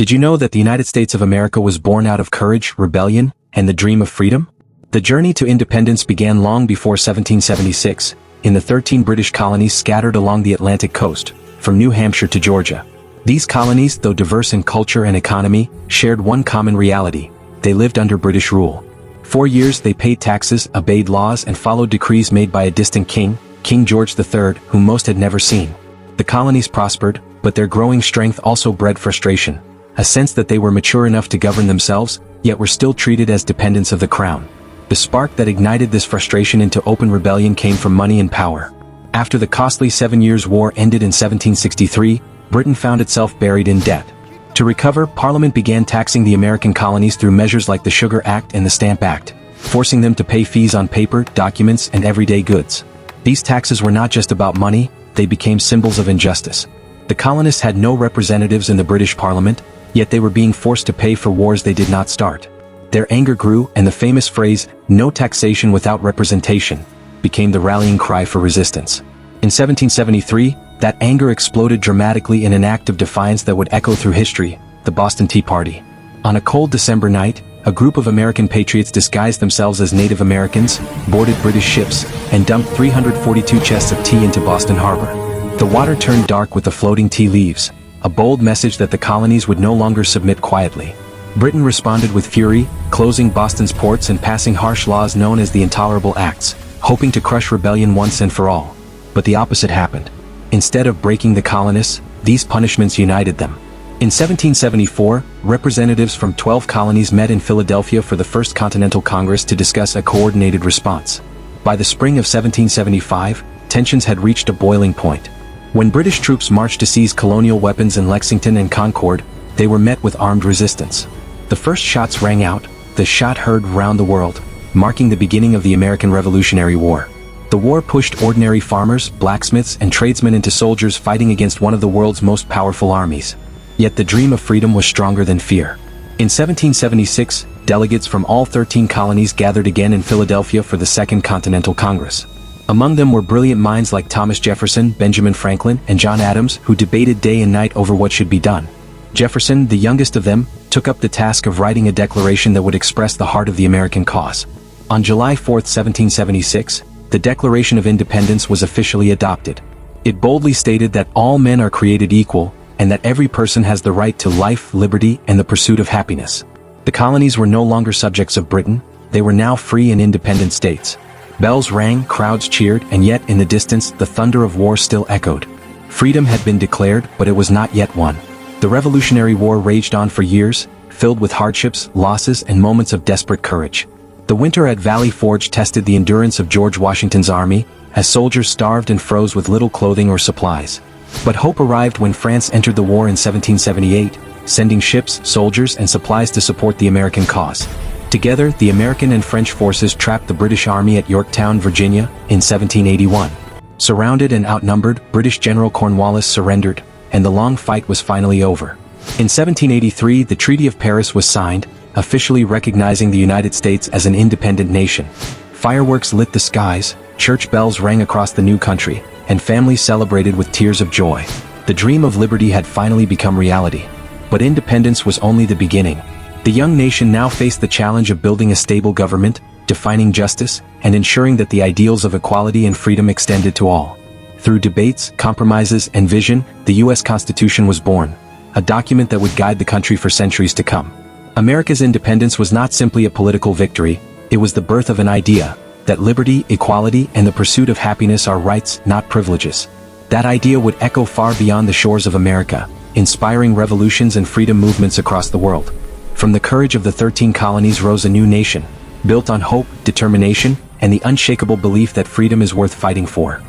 Did you know that the United States of America was born out of courage, rebellion, and the dream of freedom? The journey to independence began long before 1776, in the 13 British colonies scattered along the Atlantic coast, from New Hampshire to Georgia. These colonies, though diverse in culture and economy, shared one common reality: they lived under British rule. For years they paid taxes, obeyed laws, and followed decrees made by a distant king, King George III, whom most had never seen. The colonies prospered, but their growing strength also bred frustration, a sense that they were mature enough to govern themselves, yet were still treated as dependents of the crown. The spark that ignited this frustration into open rebellion came from money and power. After the costly 7 Years' War ended in 1763, Britain found itself buried in debt. To recover, Parliament began taxing the American colonies through measures like the Sugar Act and the Stamp Act, forcing them to pay fees on paper, documents, and everyday goods. These taxes were not just about money, they became symbols of injustice. The colonists had no representatives in the British Parliament, yet they were being forced to pay for wars they did not start. Their anger grew, and the famous phrase, "no taxation without representation," became the rallying cry for resistance. In 1773, that anger exploded dramatically in an act of defiance that would echo through history: the Boston Tea Party. On a cold December night, a group of American patriots disguised themselves as Native Americans, boarded British ships, and dumped 342 chests of tea into Boston Harbor. The water turned dark with the floating tea leaves, a bold message that the colonies would no longer submit quietly. Britain responded with fury, closing Boston's ports and passing harsh laws known as the Intolerable Acts, hoping to crush rebellion once and for all. But the opposite happened. Instead of breaking the colonists, these punishments united them. In 1774, representatives from 12 colonies met in Philadelphia for the First Continental Congress to discuss a coordinated response. By the spring of 1775, tensions had reached a boiling point. When British troops marched to seize colonial weapons in Lexington and Concord, they were met with armed resistance. The first shots rang out, the shot heard round the world, marking the beginning of the American Revolutionary War. The war pushed ordinary farmers, blacksmiths, and tradesmen into soldiers fighting against one of the world's most powerful armies. Yet the dream of freedom was stronger than fear. In 1776, delegates from all 13 colonies gathered again in Philadelphia for the Second Continental Congress. Among them were brilliant minds like Thomas Jefferson, Benjamin Franklin, and John Adams, who debated day and night over what should be done. Jefferson, the youngest of them, took up the task of writing a declaration that would express the heart of the American cause. On July 4, 1776, the Declaration of Independence was officially adopted. It boldly stated that all men are created equal, and that every person has the right to life, liberty, and the pursuit of happiness. The colonies were no longer subjects of Britain, they were now free and independent states. Bells rang, crowds cheered, and yet in the distance the thunder of war still echoed. Freedom had been declared, but it was not yet won. The Revolutionary War raged on for years, filled with hardships, losses, and moments of desperate courage. The winter at Valley Forge tested the endurance of George Washington's army, as soldiers starved and froze with little clothing or supplies. But hope arrived when France entered the war in 1778, sending ships, soldiers, and supplies to support the American cause. Together, the American and French forces trapped the British Army at Yorktown, Virginia, in 1781. Surrounded and outnumbered, British General Cornwallis surrendered, and the long fight was finally over. In 1783, the Treaty of Paris was signed, officially recognizing the United States as an independent nation. Fireworks lit the skies, church bells rang across the new country, and families celebrated with tears of joy. The dream of liberty had finally become reality. But independence was only the beginning. The young nation now faced the challenge of building a stable government, defining justice, and ensuring that the ideals of equality and freedom extended to all. Through debates, compromises, and vision, the U.S. Constitution was born, a document that would guide the country for centuries to come. America's independence was not simply a political victory, it was the birth of an idea, that liberty, equality, and the pursuit of happiness are rights, not privileges. That idea would echo far beyond the shores of America, inspiring revolutions and freedom movements across the world. From the courage of the 13 colonies rose a new nation, built on hope, determination, and the unshakable belief that freedom is worth fighting for.